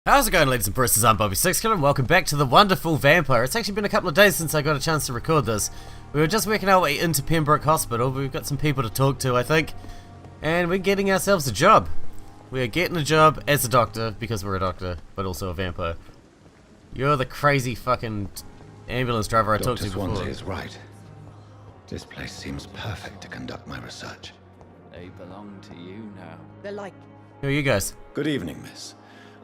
How's it going, ladies and persons? I'm Bobby Sixkilla and welcome back to the wonderful Vampyr. It's actually been a couple of days since I got a chance to record this. We were just working our way into Pembroke Hospital, but we've got some people to talk to, I think. And we're getting ourselves a job. We're getting a job as a doctor, because we're a doctor, but also a vampire. You're the crazy fucking ambulance driver I talked to before. Dr. Swansea is right. This place seems perfect to conduct my research. They belong to you now. They're like... Who are you guys? Good evening, miss.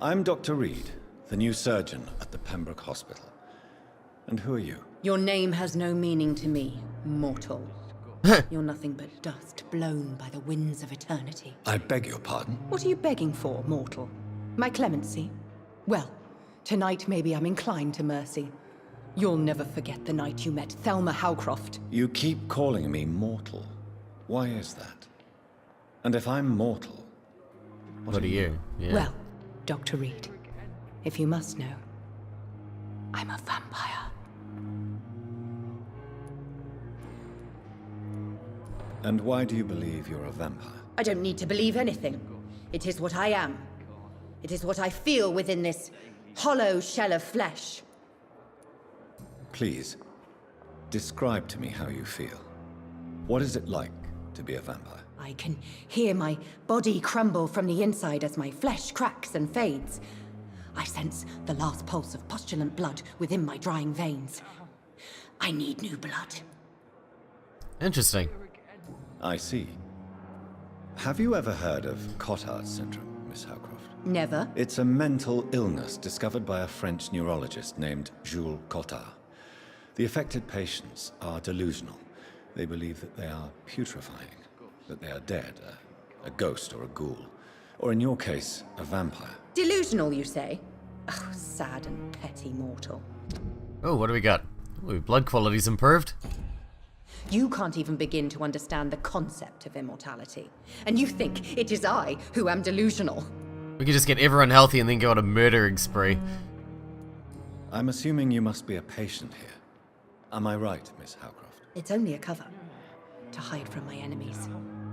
I'm Dr. Reid, the new surgeon at the Pembroke Hospital. And who are you? Your name has no meaning to me, mortal. You're nothing but dust blown by the winds of eternity. I beg your pardon? What are you begging for, mortal? My clemency? Well, tonight maybe I'm inclined to mercy. You'll never forget the night you met Thelma Howcroft. You keep calling me mortal. Why is that? And if I'm mortal, What are you? Yeah. Well, Dr. Reid, if you must know, I'm a vampire. And why do you believe you're a vampire? I don't need to believe anything. It is what I am. It is what I feel within this hollow shell of flesh. Please, describe to me how you feel. What is it like to be a vampire? I can hear my body crumble from the inside as my flesh cracks and fades. I sense the last pulse of postulant blood within my drying veins. I need new blood. Interesting. I see. Have you ever heard of Cotard syndrome, Miss Howcroft? Never. It's a mental illness discovered by a French neurologist named Jules Cotard. The affected patients are delusional. They believe that they are putrefying, that they are dead, a ghost or a ghoul, or in your case, a vampire. Delusional, you say? Oh, sad and petty mortal. Oh, what do we got? Ooh, blood quality's improved. You can't even begin to understand the concept of immortality. And you think it is I who am delusional. We could just get everyone healthy and then go on a murdering spree. I'm assuming you must be a patient here. Am I right, Miss Howcroft? It's only a cover. To hide from my enemies.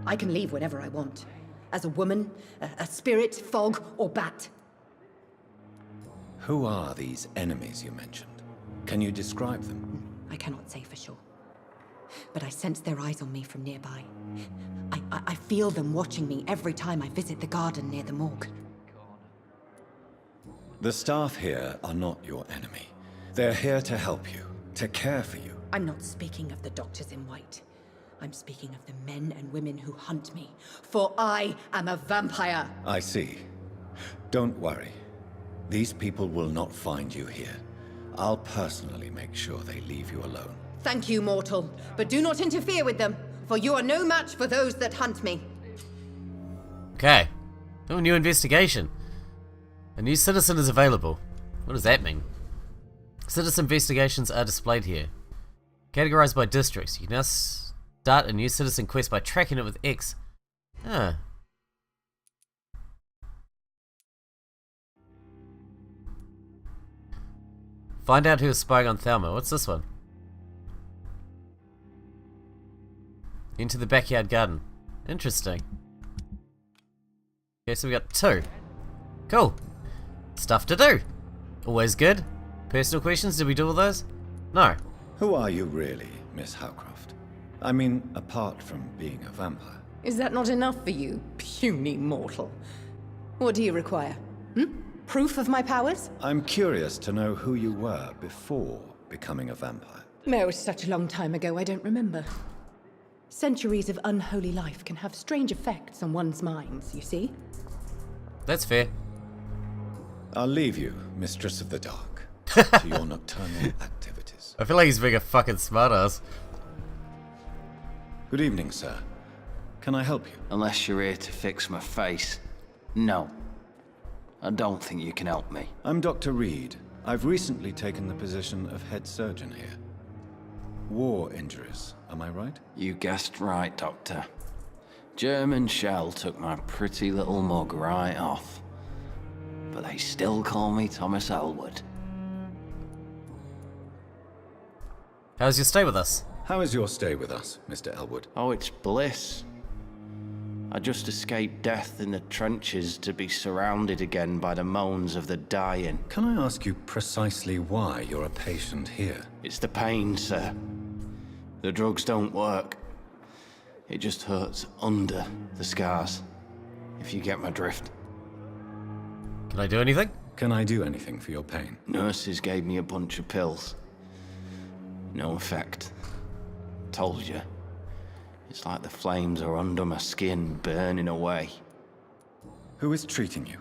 I can leave whenever I want. As a woman, a spirit, fog, or bat. Who are these enemies you mentioned? Can you describe them? I cannot say for sure. But I sense their eyes on me from nearby. I feel them watching me every time I visit the garden near the morgue. The staff here are not your enemy. They're here to help you, to care for you. I'm not speaking of the doctors in white. I'm speaking of the men and women who hunt me. For I am a vampire. I see. Don't worry. These people will not find you here. I'll personally make sure they leave you alone. Thank you, mortal. But do not interfere with them, for you are no match for those that hunt me. Okay. Oh, new investigation. A new citizen is available. What does that mean? Citizen investigations are displayed here. Categorized by districts. You can now start a new citizen quest by tracking it with X. Ah. Find out who is spying on Thelma. What's this one? Into the backyard garden. Interesting. Okay, so we got 2. Cool. Stuff to do. Always good. Personal questions, did we do all those? No. Who are you really, Miss Howcroft? I mean, apart from being a vampire. Is that not enough for you, puny mortal? What do you require? Proof of my powers? I'm curious to know who you were before becoming a vampire. No, it's such a long time ago, I don't remember. Centuries of unholy life can have strange effects on one's minds, you see? That's fair. I'll leave you, Mistress of the Dark, to your nocturnal activities. I feel like he's being a fucking smartass. Good evening, sir. Can I help you? Unless you're here to fix my face. No. I don't think you can help me. I'm Dr. Reid. I've recently taken the position of head surgeon here. War injuries, am I right? You guessed right, Doctor. German shell took my pretty little mug right off. But they still call me Thomas Elwood. How's your stay with us? How is your stay with us, Mr. Elwood? Oh, it's bliss. I just escaped death in the trenches to be surrounded again by the moans of the dying. Can I ask you precisely why you're a patient here? It's the pain, sir. The drugs don't work. It just hurts under the scars, if you get my drift. Can I do anything? Can I do anything for your pain? Nurses gave me a bunch of pills. No effect. Told you. It's like the flames are under my skin, burning away. Who is treating you?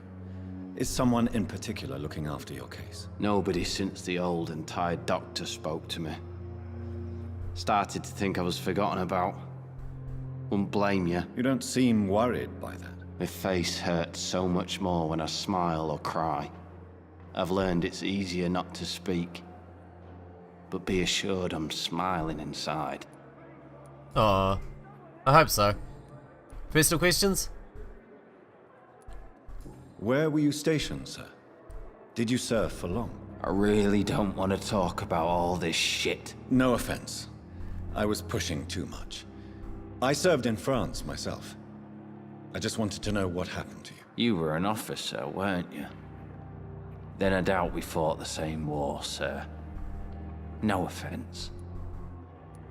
Is someone in particular looking after your case? Nobody since the old and tired doctor spoke to me. Started to think I was forgotten about. Wouldn't blame you. You don't seem worried by that. My face hurts so much more when I smile or cry. I've learned it's easier not to speak. But be assured I'm smiling inside. Aw, I hope so. Personal questions? Where were you stationed, sir? Did you serve for long? I really don't want to talk about all this shit. No offense. I was pushing too much. I served in France myself. I just wanted to know what happened to you. You were an officer, weren't you? Then I doubt we fought the same war, sir. No offense.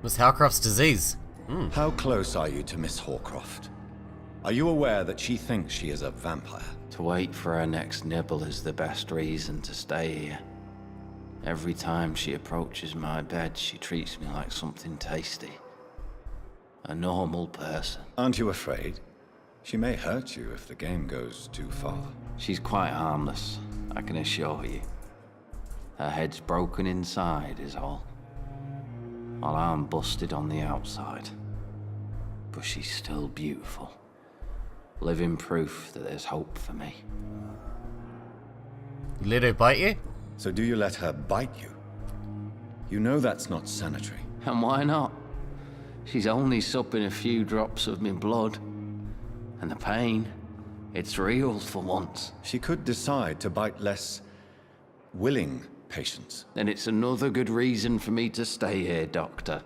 Miss Howcroft's disease. How close are you to Miss Hawcroft? Are you aware that she thinks she is a vampire? To wait for her next nibble is the best reason to stay here. Every time she approaches my bed, she treats me like something tasty. A normal person. Aren't you afraid? She may hurt you if the game goes too far. She's quite harmless, I can assure you. Her head's broken inside is all. While I'm busted on the outside. But she's still beautiful. Living proof that there's hope for me. You let her bite you? So do you let her bite you? You know that's not sanitary. And why not? She's only supping a few drops of my blood. And the pain, it's real for once. She could decide to bite less willing patients. Then it's another good reason for me to stay here, Doctor.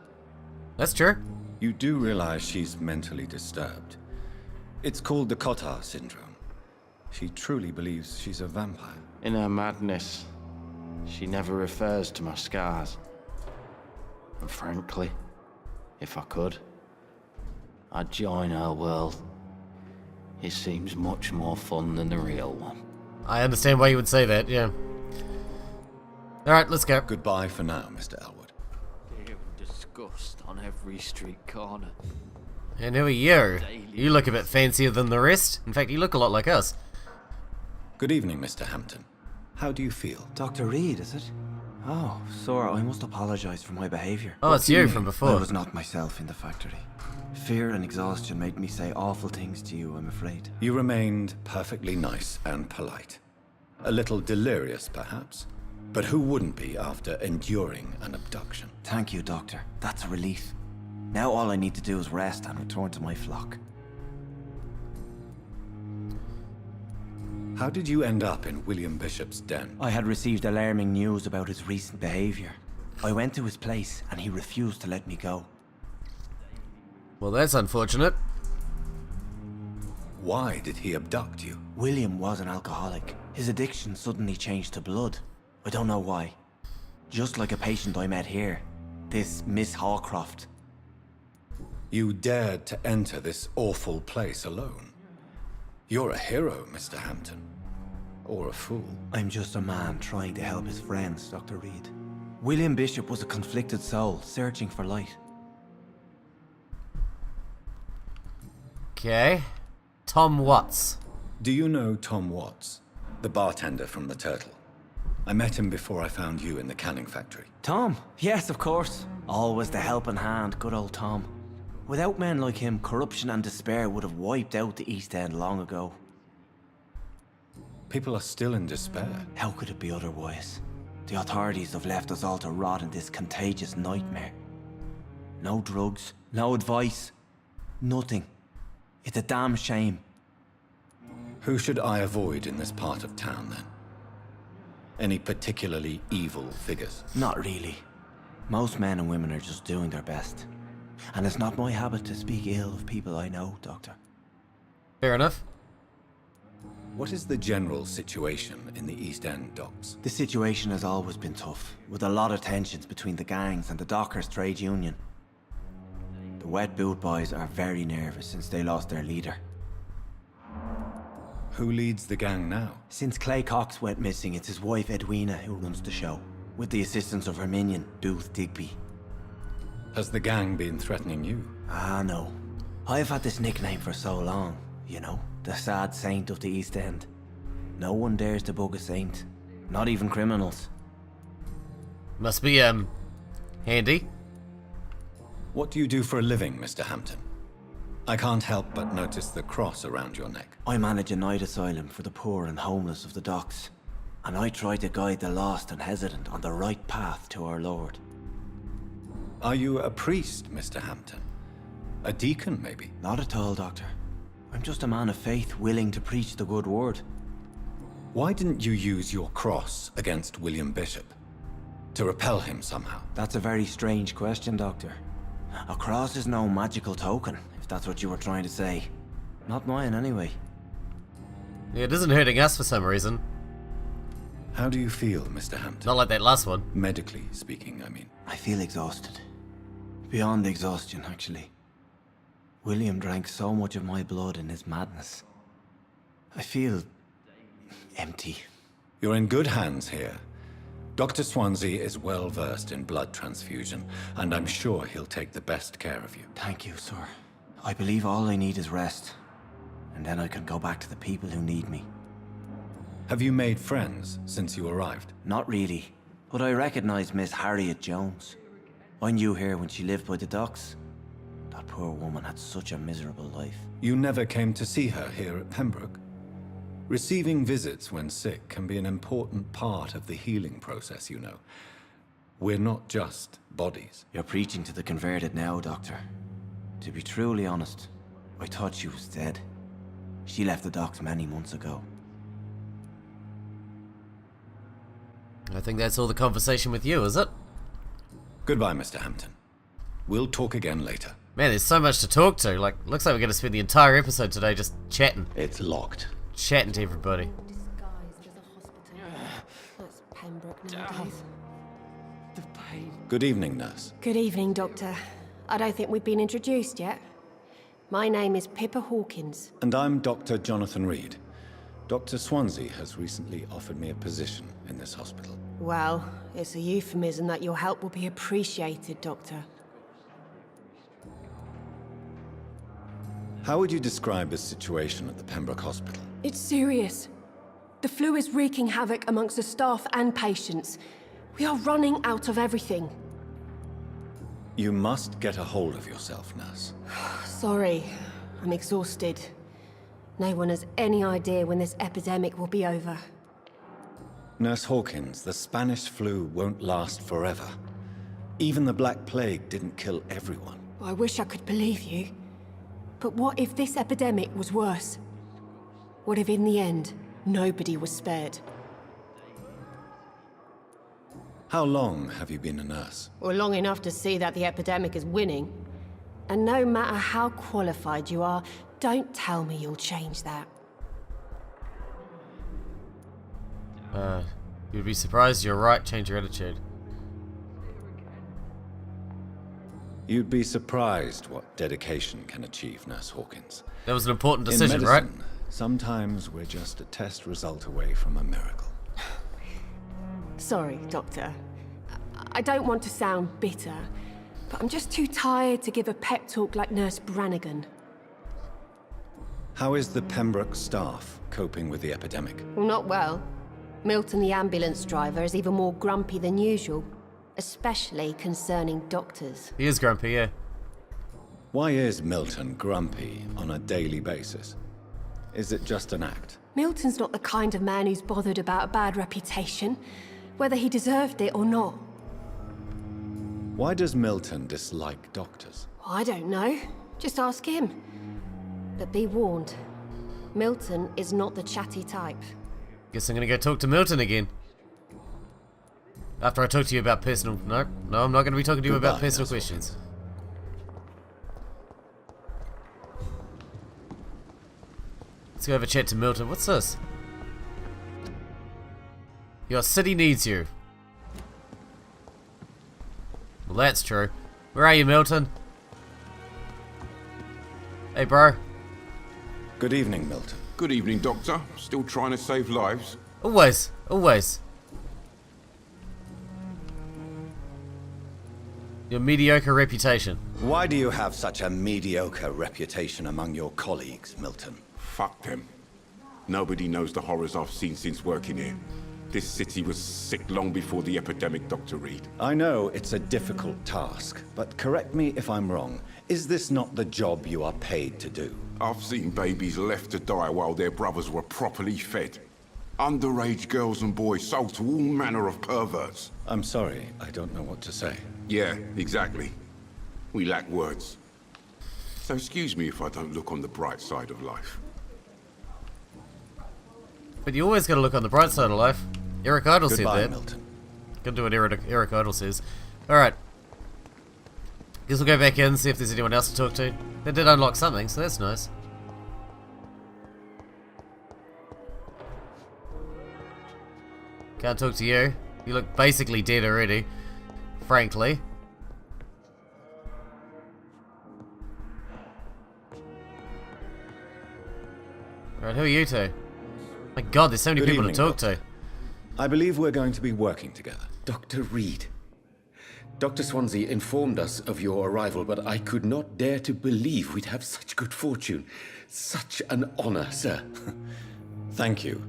That's true. You do realize she's mentally disturbed. It's called the Cotard syndrome. She truly believes she's a vampire. In her madness, she never refers to my scars. And frankly, if I could, I'd join her world. It seems much more fun than the real one. I understand why you would say that, yeah. Alright, let's go. Goodbye for now, Mr. Elwood. Fear and disgust on every street corner. And who are you? You look a bit fancier than the rest. In fact, you look a lot like us. Good evening, Mr. Hampton. How do you feel? Dr. Reid, is it? Oh, sir, I must apologize for my behavior. Oh, it's you from I before. was not myself in the factory. Fear and exhaustion made me say awful things to you, I'm afraid. You remained perfectly nice and polite. A little delirious, perhaps. But who wouldn't be after enduring an abduction? Thank you, Doctor. That's a relief. Now all I need to do is rest and return to my flock. How did you end up in William Bishop's den? I had received alarming news about his recent behavior. I went to his place and he refused to let me go. Well, that's unfortunate. Why did he abduct you? William was an alcoholic. His addiction suddenly changed to blood. I don't know why. Just like a patient I met here. This Miss Hawcroft. You dared to enter this awful place alone. You're a hero, Mr. Hampton. Or a fool. I'm just a man trying to help his friends, Dr. Reid. William Bishop was a conflicted soul, searching for light. Okay. Tom Watts. Do you know Tom Watts? The bartender from the Turtle. I met him before I found you in the canning factory. Tom? Yes, of course. Always the helping hand, good old Tom. Without men like him, corruption and despair would have wiped out the East End long ago. People are still in despair. How could it be otherwise? The authorities have left us all to rot in this contagious nightmare. No drugs, no advice, nothing. It's a damn shame. Who should I avoid in this part of town, then? Any particularly evil figures? Not really. Most men and women are just doing their best. And it's not my habit to speak ill of people I know, Doctor. Fair enough. What is the general situation in the East End docks? The situation has always been tough, with a lot of tensions between the gangs and the Dockers' trade union. The Wet Boot boys are very nervous since they lost their leader. Who leads the gang now? Since Clay Cox went missing, it's his wife Edwina who runs the show, with the assistance of her minion, Booth Digby. Has the gang been threatening you? Ah, no. I've had this nickname for so long, you know, the sad saint of the East End. No one dares to bug a saint, not even criminals. Must be, handy. What do you do for a living, Mr. Hampton? I can't help but notice the cross around your neck. I manage a night asylum for the poor and homeless of the docks, and I try to guide the lost and hesitant on the right path to our Lord. Are you a priest, Mr. Hampton? A deacon, maybe? Not at all, Doctor. I'm just a man of faith willing to preach the good word. Why didn't you use your cross against William Bishop? To repel him somehow? That's a very strange question, Doctor. A cross is no magical token, if that's what you were trying to say. Not mine, anyway. Yeah, it isn't hurting us for some reason. How do you feel, Mr. Hampton? Not like that last one. Medically speaking, I mean. I feel exhausted. Beyond exhaustion, actually. William drank so much of my blood in his madness. I feel empty. You're in good hands here. Dr. Swansea is well versed in blood transfusion, and I'm sure he'll take the best care of you. Thank you, sir. I believe all I need is rest, and then I can go back to the people who need me. Have you made friends since you arrived? Not really, but I recognize Miss Harriet Jones. I knew her when she lived by the docks. That poor woman had such a miserable life. You never came to see her here at Pembroke? Receiving visits when sick can be an important part of the healing process, you know. We're not just bodies. You're preaching to the converted now, Doctor. To be truly honest, I thought she was dead. She left the docks many months ago. I think that's all the conversation with you, is it? Goodbye, Mr. Hampton. We'll talk again later. Man, there's so much to talk to. Like, looks like we're going to spend the entire episode today just chatting. It's locked. Chatting to everybody. Disguised as a hospital. That's Pembroke nowadays. The pain. Good evening, nurse. Good evening, Doctor. I don't think we've been introduced yet. My name is Pippa Hawkins. And I'm Dr. Jonathan Reid. Dr. Swansea has recently offered me a position in this hospital. Well, it's a euphemism that your help will be appreciated, Doctor. How would you describe the situation at the Pembroke Hospital? It's serious. The flu is wreaking havoc amongst the staff and patients. We are running out of everything. You must get a hold of yourself, nurse. Sorry, I'm exhausted. No one has any idea when this epidemic will be over. Nurse Hawkins, the Spanish flu won't last forever. Even the Black Plague didn't kill everyone. I wish I could believe you. But what if this epidemic was worse? What if in the end, nobody was spared? How long have you been a nurse? Or long enough to see that the epidemic is winning. And no matter how qualified you are, don't tell me you'll change that. You'd be surprised. You're right. Change your attitude. You'd be surprised what dedication can achieve, Nurse Hawkins. That was an important In decision, medicine, right? sometimes we're just a test result away from a miracle. Sorry, Doctor. I don't want to sound bitter, but I'm just too tired to give a pep talk like Nurse Brannigan. How is the Pembroke staff coping with the epidemic? Well, not well. Milton, the ambulance driver, is even more grumpy than usual, especially concerning doctors. He is grumpy, yeah. Why is Milton grumpy on a daily basis? Is it just an act? Milton's not the kind of man who's bothered about a bad reputation, whether he deserved it or not. Why does Milton dislike doctors? I don't know. Just ask him. But be warned, Milton is not the chatty type. Guess I'm gonna go talk to Milton again. After I talk to you about personal... No, I'm not gonna be talking to you about Goodbye, personal Nurse questions. Let's go have a chat to Milton. What's this? Your city needs you. Well, that's true. Where are you, Milton? Hey, bro. Good evening, Milton. Good evening, Doctor. Still trying to save lives? Always, always. Your mediocre reputation. Why do you have such a mediocre reputation among your colleagues, Milton? Fuck them. Nobody knows the horrors I've seen since working here. This city was sick long before the epidemic, Dr. Reid. I know it's a difficult task, but correct me if I'm wrong. Is this not the job you are paid to do? I've seen babies left to die while their brothers were properly fed. Underage girls and boys sold to all manner of perverts. I'm sorry, I don't know what to say. Yeah, exactly. We lack words. So excuse me if I don't look on the bright side of life. But you always gotta look on the bright side of life. Eric Idle said Goodbye, that. Milton. Gonna do what Eric Idle says. Alright. Guess we'll go back in and see if there's anyone else to talk to. They did unlock something, so that's nice. Can't talk to you. You look basically dead already. Frankly. Alright, who are you two? My god, there's so many Good people evening, to talk Doctor. to. I believe we're going to be working together. Dr. Reid. Dr. Swansea informed us of your arrival, but I could not dare to believe we'd have such good fortune. Such an honor, sir. Thank you.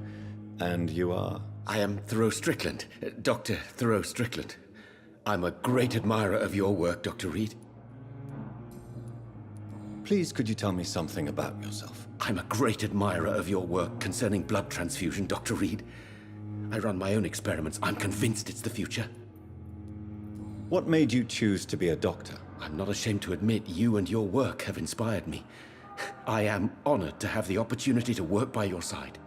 And you are? I am Thoreau Strickland, Dr. Thoreau Strickland. I'm a great admirer of your work, Dr. Reid. Please, could you tell me something about yourself? I'm a great admirer of your work concerning blood transfusion, Dr. Reid. I run my own experiments. I'm convinced it's the future. What made you choose to be a doctor? I'm not ashamed to admit you and your work have inspired me. I am honored to have the opportunity to work by your side.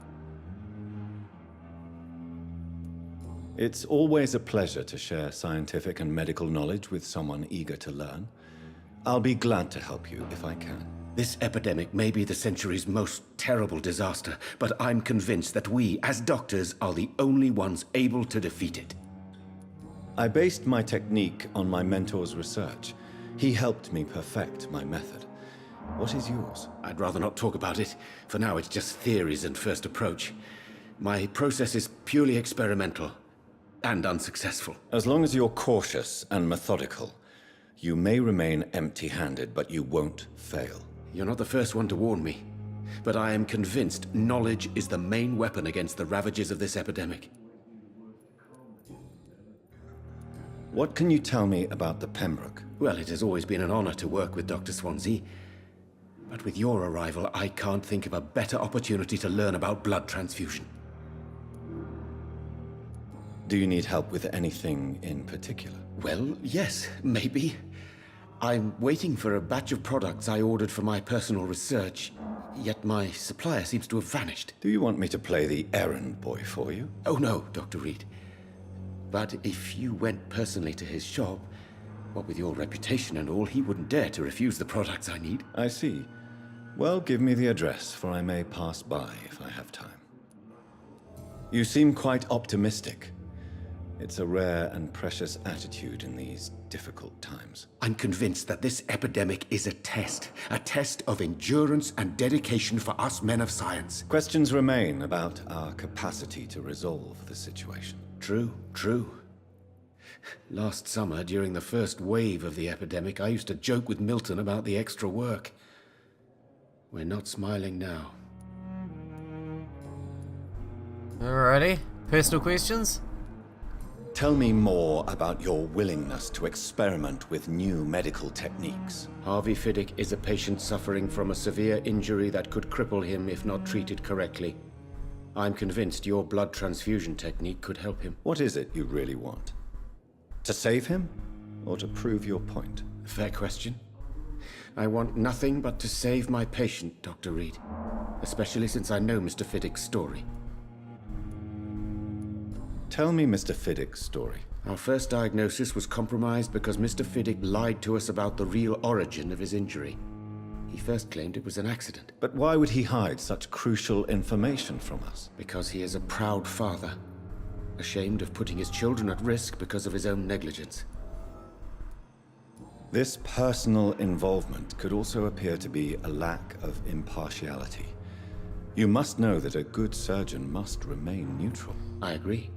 It's always a pleasure to share scientific and medical knowledge with someone eager to learn. I'll be glad to help you if I can. This epidemic may be the century's most terrible disaster, but I'm convinced that we, as doctors, are the only ones able to defeat it. I based my technique on my mentor's research. He helped me perfect my method. What is yours? I'd rather not talk about it. For now, it's just theories and first approach. My process is purely experimental and unsuccessful. As long as you're cautious and methodical, you may remain empty-handed, but you won't fail. You're not the first one to warn me, but I am convinced knowledge is the main weapon against the ravages of this epidemic. What can you tell me about the Pembroke? Well, it has always been an honor to work with Dr. Swansea, but with your arrival, I can't think of a better opportunity to learn about blood transfusion. Do you need help with anything in particular? Well, yes, maybe. I'm waiting for a batch of products I ordered for my personal research, yet my supplier seems to have vanished. Do you want me to play the errand boy for you? Oh no, Dr. Reid. But if you went personally to his shop, what with your reputation and all, he wouldn't dare to refuse the products I need. I see. Well, give me the address, for I may pass by if I have time. You seem quite optimistic. It's a rare and precious attitude in these difficult times. I'm convinced that this epidemic is a test of endurance and dedication for us men of science. Questions remain about our capacity to resolve the situation. True. Last summer, during the first wave of the epidemic, I used to joke with Milton about the extra work. We're not smiling now. Alrighty. Personal questions? Tell me more about your willingness to experiment with new medical techniques. Harvey Fiddick is a patient suffering from a severe injury that could cripple him if not treated correctly. I'm convinced your blood transfusion technique could help him. What is it you really want? To save him, or to prove your point? Fair question. I want nothing but to save my patient, Dr. Reid. Especially since I know Mr. Fiddick's story. Tell me Mr. Fiddick's story. Our first diagnosis was compromised because Mr. Fiddick lied to us about the real origin of his injury. He first claimed it was an accident. But why would he hide such crucial information from us? Because he is a proud father, ashamed of putting his children at risk because of his own negligence. This personal involvement could also appear to be a lack of impartiality. You must know that a good surgeon must remain neutral. I agree.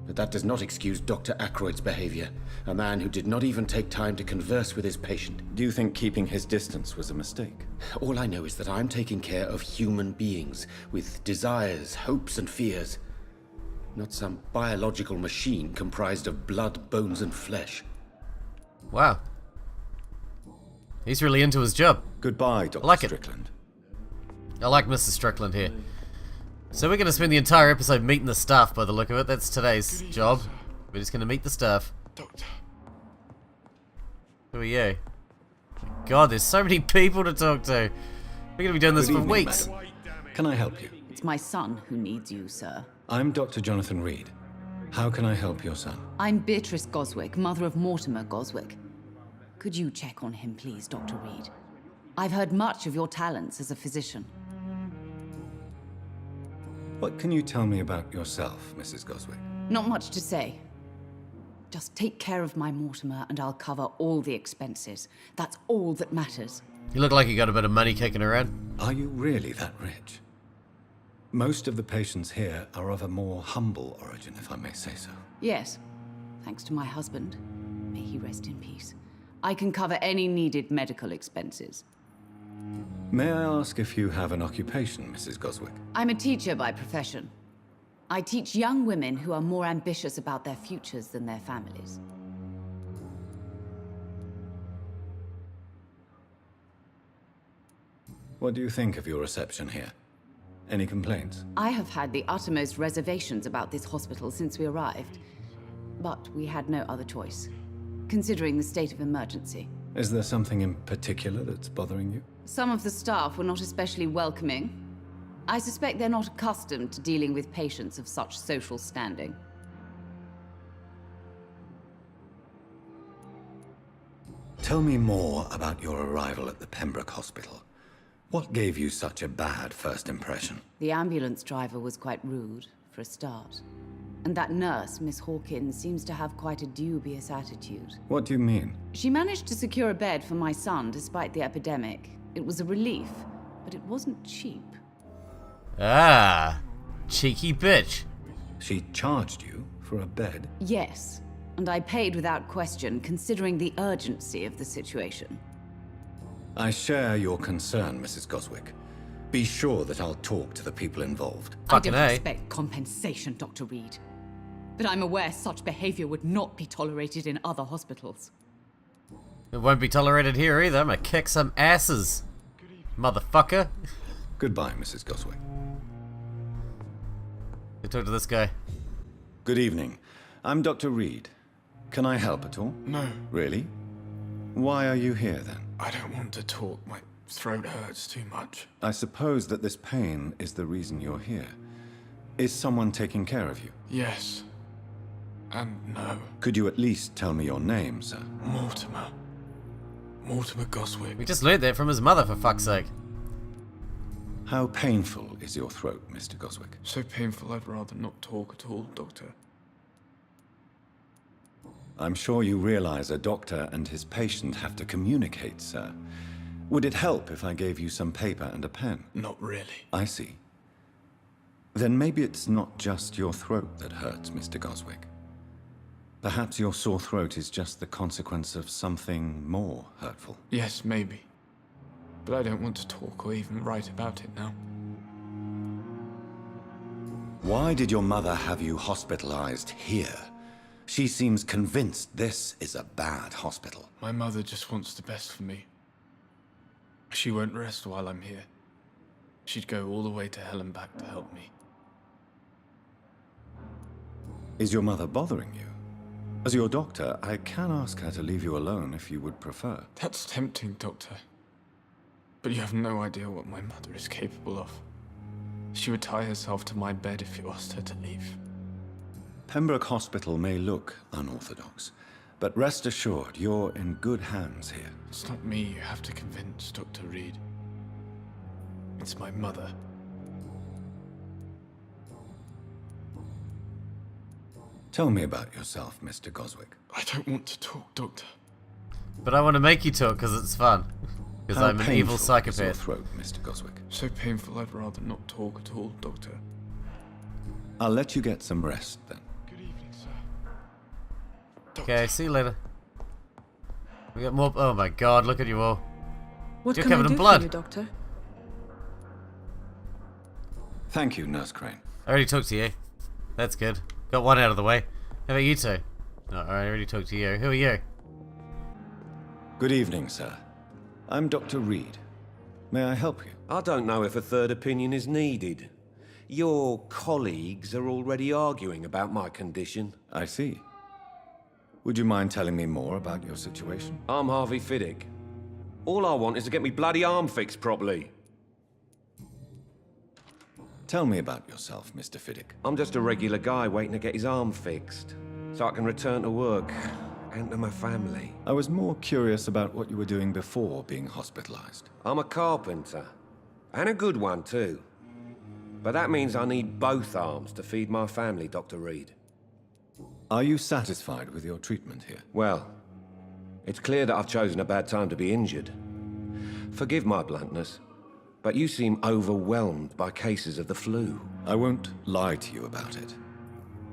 But that does not excuse Dr. Ackroyd's behavior, a man who did not even take time to converse with his patient. Do you think keeping his distance was a mistake? All I know is that I'm taking care of human beings with desires, hopes, and fears. Not some biological machine comprised of blood, bones, and flesh. Wow. He's really into his job. Goodbye, Dr. like it. Strickland. I like Mr. Strickland here. So we're going to spend the entire episode meeting the staff by the look of it. That's today's job. We're just going to meet the staff. Doctor. Who are you? God, there's so many people to talk to. We're going to be doing this Good for evening, weeks. madam. Can I help you? It's my son who needs you, sir. I'm Dr. Jonathan Reid. How can I help your son? I'm Beatrice Goswick, mother of Mortimer Goswick. Could you check on him, please, Dr. Reid? I've heard much of your talents as a physician. What can you tell me about yourself, Mrs. Goswick? Not much to say. Just take care of my Mortimer and I'll cover all the expenses. That's all that matters. You look like you got a bit of money kicking around. Are you really that rich? Most of the patients here are of a more humble origin, if I may say so. Yes, thanks to my husband. May he rest in peace. I can cover any needed medical expenses. May I ask if you have an occupation, Mrs. Goswick? I'm a teacher by profession. I teach young women who are more ambitious about their futures than their families. What do you think of your reception here? Any complaints? I have had the uttermost reservations about this hospital since we arrived. But we had no other choice, considering the state of emergency. Is there something in particular that's bothering you? Some of the staff were not especially welcoming. I suspect they're not accustomed to dealing with patients of such social standing. Tell me more about your arrival at the Pembroke Hospital. What gave you such a bad first impression? The ambulance driver was quite rude, for a start. And that nurse, Miss Hawkins, seems to have quite a dubious attitude. What do you mean? She managed to secure a bed for my son despite the epidemic. It was a relief, but it wasn't cheap. Ah, cheeky bitch. She charged you for a bed? Yes, and I paid without question, considering the urgency of the situation. I share your concern, Mrs. Goswick. Be sure that I'll talk to the people involved. Fucking I don't A. expect compensation, Dr. Reid. But I'm aware such behavior would not be tolerated in other hospitals. It won't be tolerated here either. I'm gonna kick some asses. Motherfucker. Goodbye, Mrs. Goswick. Go talk to this guy. Good evening. I'm Dr. Reid. Can I help at all? No, Really? Why are you here then? I don't want to talk. My throat hurts too much. I suppose that this pain is the reason you're here. Is someone taking care of you? Yes. And no. Could you at least tell me your name, sir? Mortimer. Mortimer We Goswick. just learned that from his mother, for fuck's sake. How painful is your throat, Mr. Goswick? So painful I'd rather not talk at all, Doctor. I'm sure you realize a doctor and his patient have to communicate, sir. Would it help if I gave you some paper and a pen? Not really. I see. Then maybe it's not just your throat that hurts, Mr. Goswick. Perhaps your sore throat is just the consequence of something more hurtful. Yes, maybe. But I don't want to talk or even write about it now. Why did your mother have you hospitalized here? She seems convinced this is a bad hospital. My mother just wants the best for me. She won't rest while I'm here. She'd go all the way to hell and back to help me. Is your mother bothering you? As your doctor, I can ask her to leave you alone if you would prefer. That's tempting, Doctor. But you have no idea what my mother is capable of. She would tie herself to my bed if you asked her to leave. Pembroke Hospital may look unorthodox, But rest assured, you're in good hands here. It's not me you have to convince, Dr. Reid. It's my mother. Tell me about yourself, Mr. Goswick. I don't want to talk, Doctor. But I want to make you talk because it's fun. Because How I'm an evil painful is your psychopath. throat, Mr. Goswick? So painful I'd rather not talk at all, Doctor. I'll let you get some rest then. Good evening, sir. Doctor. Okay, see you later. We got more. Oh my god, look at you all. What You're can I covered in do blood. for you, Doctor? Thank you, Nurse Crane. I already talked to you. That's good. Got one out of the way. How about you two? Oh, I already talked to you. Who are you? Good evening, sir. I'm Dr. Reid. May I help you? I don't know if a third opinion is needed. Your colleagues are already arguing about my condition. I see. Would you mind telling me more about your situation? I'm Harvey Fiddick. All I want is to get me bloody arm fixed properly. Tell me about yourself, Mr. Fiddick. I'm just a regular guy waiting to get his arm fixed, so I can return to work and to my family. I was more curious about what you were doing before being hospitalized. I'm a carpenter, and a good one too. But that means I need both arms to feed my family, Dr. Reid. Are you satisfied with your treatment here? Well, it's clear that I've chosen a bad time to be injured. Forgive my bluntness, but you seem overwhelmed by cases of the flu. I won't lie to you about it.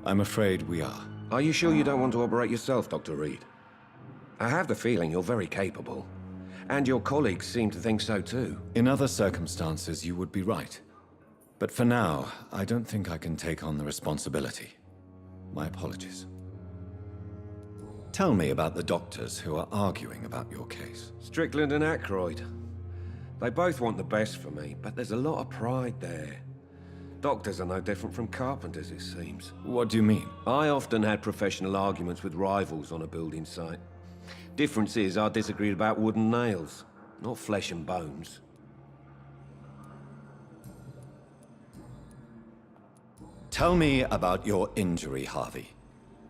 I'm afraid we are. Are you sure you don't want to operate yourself, Dr. Reid? I have the feeling you're very capable, and your colleagues seem to think so too. In other circumstances, you would be right. But for now, I don't think I can take on the responsibility. My apologies. Tell me about the doctors who are arguing about your case. Strickland and Aykroyd. They both want the best for me, but there's a lot of pride there. Doctors are no different from carpenters, it seems. What do you mean? I often had professional arguments with rivals on a building site. Difference is, I disagreed about wooden nails, not flesh and bones. Tell me about your injury, Harvey.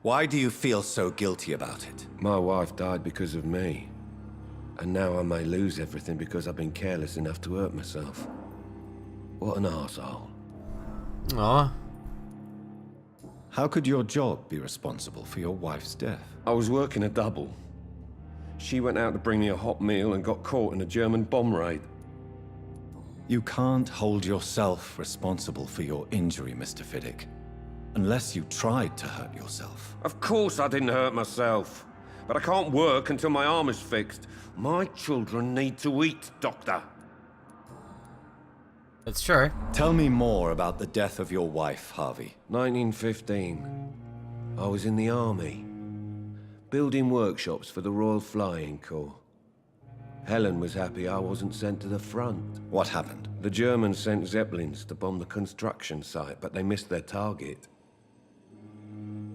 Why do you feel so guilty about it? My wife died because of me. And now I may lose everything because I've been careless enough to hurt myself. What an arsehole. Aw. How could your job be responsible for your wife's death? I was working a double. She went out to bring me a hot meal and got caught in a German bomb raid. You can't hold yourself responsible for your injury, Mr. Fiddick. Unless you tried to hurt yourself. Of course I didn't hurt myself. But I can't work until my arm is fixed. My children need to eat, Doctor. It's true. Tell me more about the death of your wife, Harvey. 1915. I was in the army. Building workshops for the Royal Flying Corps. Helen was happy I wasn't sent to the front. What happened? The Germans sent Zeppelins to bomb the construction site, but they missed their target.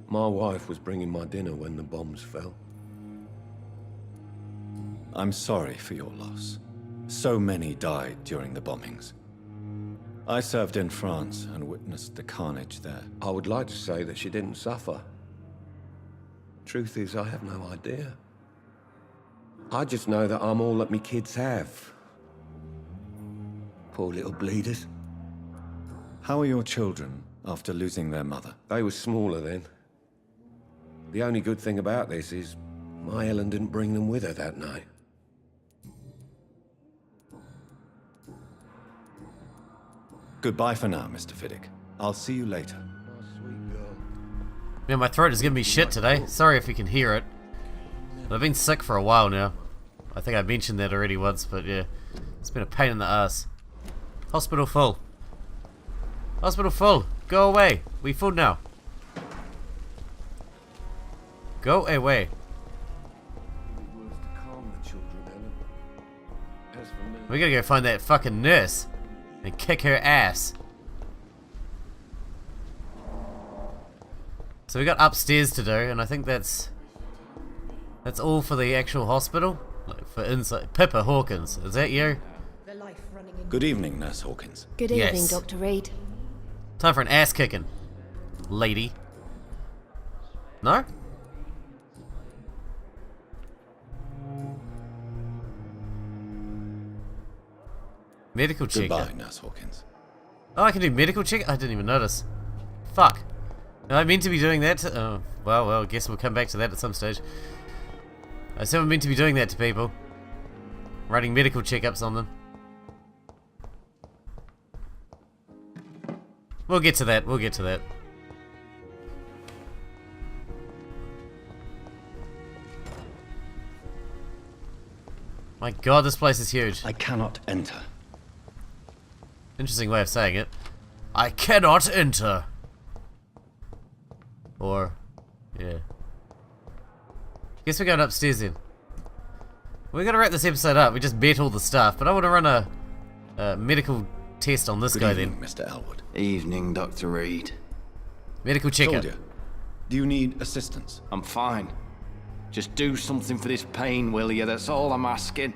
My wife was bringing my dinner when the bombs fell. I'm sorry for your loss. So many died during the bombings. I served in France and witnessed the carnage there. I would like to say that she didn't suffer. Truth is, I have no idea. I just know that I'm all that me kids have. Poor little bleeders. How are your children after losing their mother? They were smaller then. The only good thing about this is my Helen didn't bring them with her that night. Goodbye for now, Mr. Fiddick. I'll see you later. Yeah, my throat is giving me shit today. Sorry if you can hear it. But I've been sick for a while now. I think I mentioned that already once, but yeah. It's been a pain in the ass. Hospital full. Hospital full. Go away. We full now. Go away. We gotta go find that fucking nurse and kick her ass. So we got upstairs to do, and I think that's all for the actual hospital. Like for inside. Pippa Hawkins, is that you? Good evening, Nurse Hawkins. Good evening, Yes. Dr. Reid. Time for an ass kicking, lady. No? medical checker. Goodbye, Nurse Hawkins. Oh, I can do medical check? I didn't even notice. Fuck. Am I meant to be doing that? Oh, well, I guess we'll come back to that at some stage. I assume I'm meant to be doing that to people. Running medical checkups on them. We'll get to that, we'll get to that. My god, this place is huge. I cannot enter. Interesting way of saying it. I cannot enter. Or, yeah. Guess we're going upstairs then. We're gonna wrap this episode up. We just bet all the stuff, but I want to run a medical test on this Good guy evening, then. Mr. Elwood. Evening, Dr. Reid. Medical checker. Soldier, do you need assistance? I'm fine. Just do something for this pain, will you? That's all I'm asking.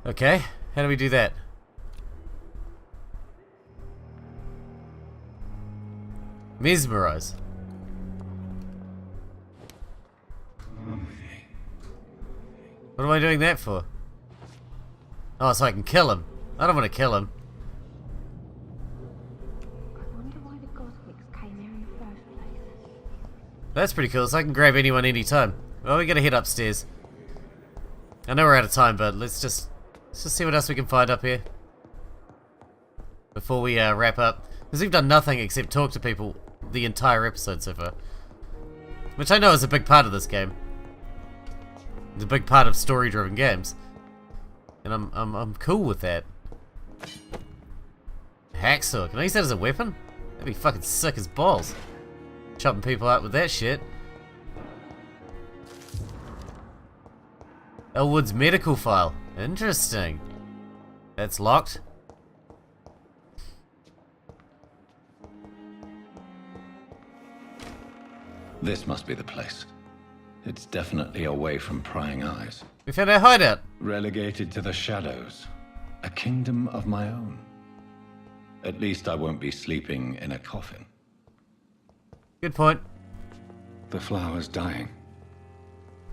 Okay, how do we do that? Mesmerize. What am I doing that for? Oh, so I can kill him. I don't want to kill him. I wonder why the Goswicks came here in the first place. That's pretty cool, so I can grab anyone anytime. Well, we gotta head upstairs. I know we're out of time, but let's just see what else we can find up here before we wrap up. Because we've done nothing except talk to people the entire episode so far, which I know is a big part of this game. It's a big part of story-driven games, and I'm cool with that. Hacksaw. Can I use that as a weapon? That'd be fucking sick as balls. Chopping people out with that shit. Elwood's medical file. Interesting. That's locked. This must be the place. It's definitely away from prying eyes. We found our hideout. Relegated to the shadows. A kingdom of my own. At least I won't be sleeping in a coffin. Good point. The flower's dying.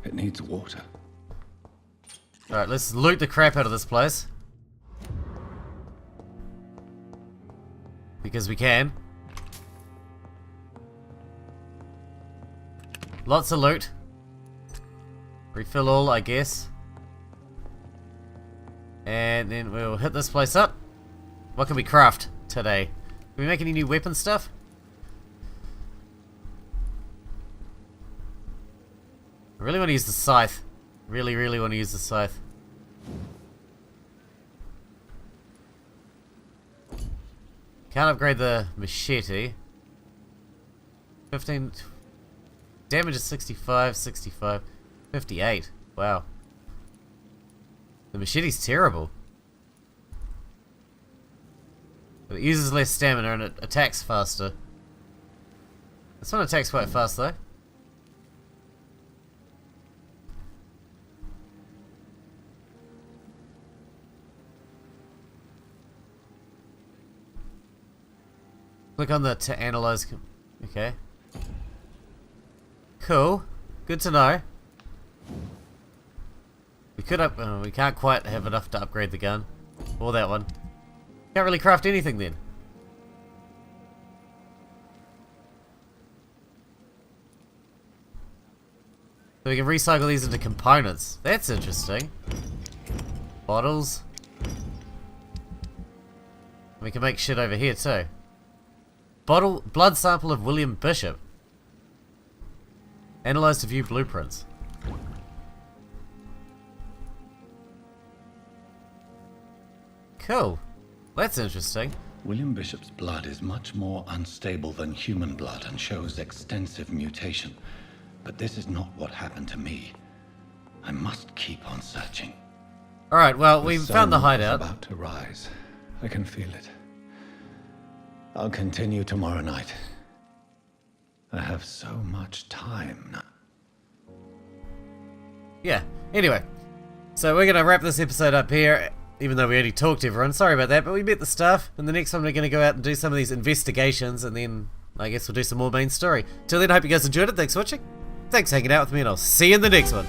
It needs water. Alright, let's loot the crap out of this place. Because we can. Lots of loot. Refill all, I guess. And then we'll hit this place up. What can we craft today? Can we make any new weapon stuff? I really want to use the scythe. Really want to use the scythe. Can't upgrade the machete. 15... Damage is 65, 65, 58. Wow. The machete's terrible. But it uses less stamina and it attacks faster. This one attacks quite fast though. Click on the to analyze. Okay. Cool. Good to know. We could we can't quite have enough to upgrade the gun. Or that one. Can't really craft anything then. So we can recycle these into components. That's interesting. Bottles. We can make shit over here too. Blood sample of William Bishop. Analyze to view blueprints. Cool. That's interesting. William Bishop's blood is much more unstable than human blood and shows extensive mutation. But this is not what happened to me. I must keep on searching. Alright, well, we found the hideout. It's about to rise. I can feel it. I'll continue tomorrow night. I have so much time now. Yeah, anyway. So we're going to wrap this episode up here, even though we already talked to everyone. Sorry about that, but we met the staff. And the next one we're going to go out and do some of these investigations, and then I guess we'll do some more main story. Till then, I hope you guys enjoyed it. Thanks for watching. Thanks for hanging out with me, and I'll see you in the next one.